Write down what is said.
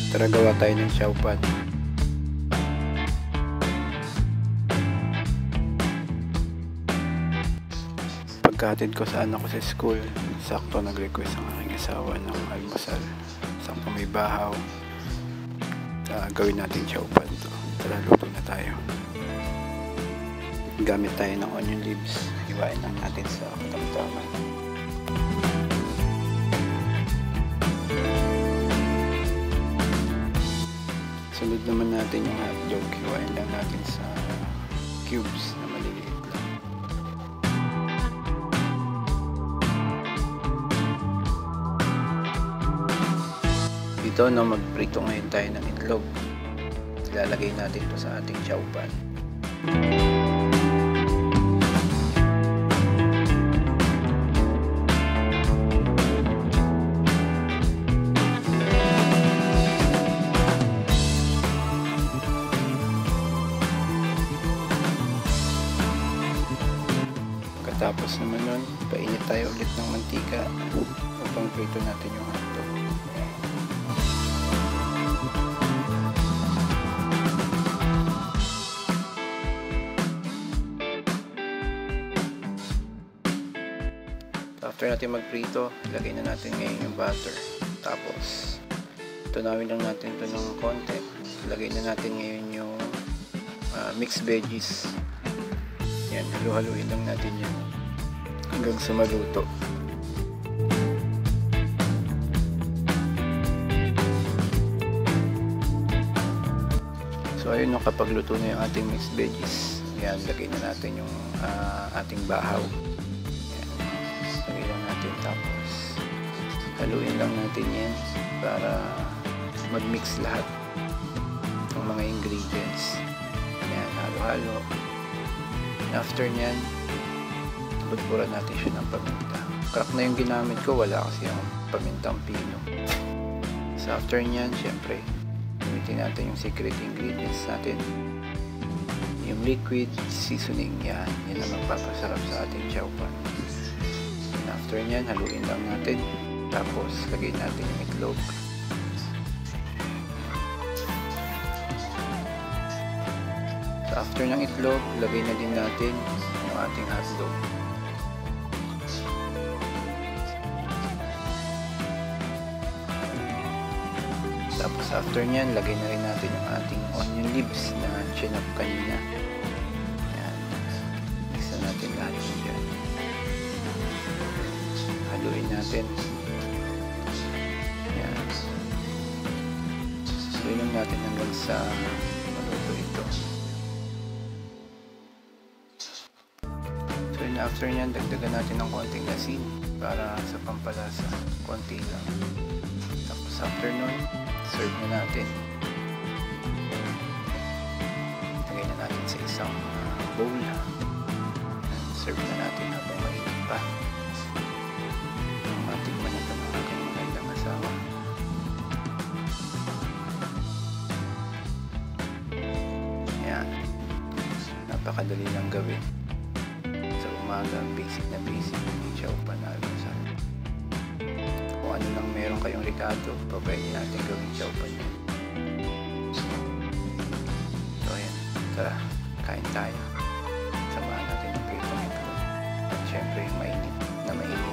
Tara, gawa tayo ng siopaw. Pagkahatid ko sa anak ko sa school, sakto nag-request ang aking asawa ng almusal. Sakto may bahaw. Gawin natin siopaw to. Tara, luto na tayo. Gamit tayo ng onion leaves. Hiwain lang natin sa katamtaman. Sunod naman natin yung hotdog. Hiwain lang natin sa cubes na maliliit lang. Dito na magprito ngayon tayo ng itlog. Ilalagay natin ito sa ating siopaw. Tapos naman nun, painit tayo ulit ng mantika upang prito natin yung hotdog. After natin magprito, ilagay na natin ngayon yung butter. Tapos, tunawin lang natin ito ng konti. Ilagay na natin ngayon yung mixed veggies. Yan, halu-haluin lang natin yan hanggang sa maluto. So ayun, no, kapag luto na yung ating mixed veggies, yan, lagay na natin yung ating bahaw. Yan, lagay lang natin, tapos haluin lang natin yan para mag-mix lahat ng mga ingredients. Yan, halo-halo. After nyan, budburan natin siya ng paminta. Crack na yung ginamit ko, wala kasi yung pamintang pino. So after nyan, syempre, gamitin natin yung secret ingredients natin. Yung liquid seasoning, yan ang magpapasarap sa ating siopaw. And after nyan, haluin lang natin. Tapos, lagay natin yung itlog. After ng itlog, lagay na din natin yung ating hotdog. Tapos after nyan, lagay na rin natin yung ating onion leaves na chinop kanina. Ayan. Mix na natin lahat yung dyan. Haluin natin. Ayan. Haluin lang natin hanggang sa maluto ito. After nyan, dagdagan natin ng konting asin para sa pampalasa, konti lang. Tapos after nun, serve na natin. Lagay na natin sa isang bowl. Serve na natin habang mainit pa. Matikman ito ng aking magandang asawa. Yan, napakadali lang gawin. Umaga, basic yung siopaw na almusal. Kung ano lang meron kayong ricado, pwede natin gawin siopaw niya. So ayan, tara, kain tayo. Samahan natin ang pritong ito. At syempre yung mainit na mainit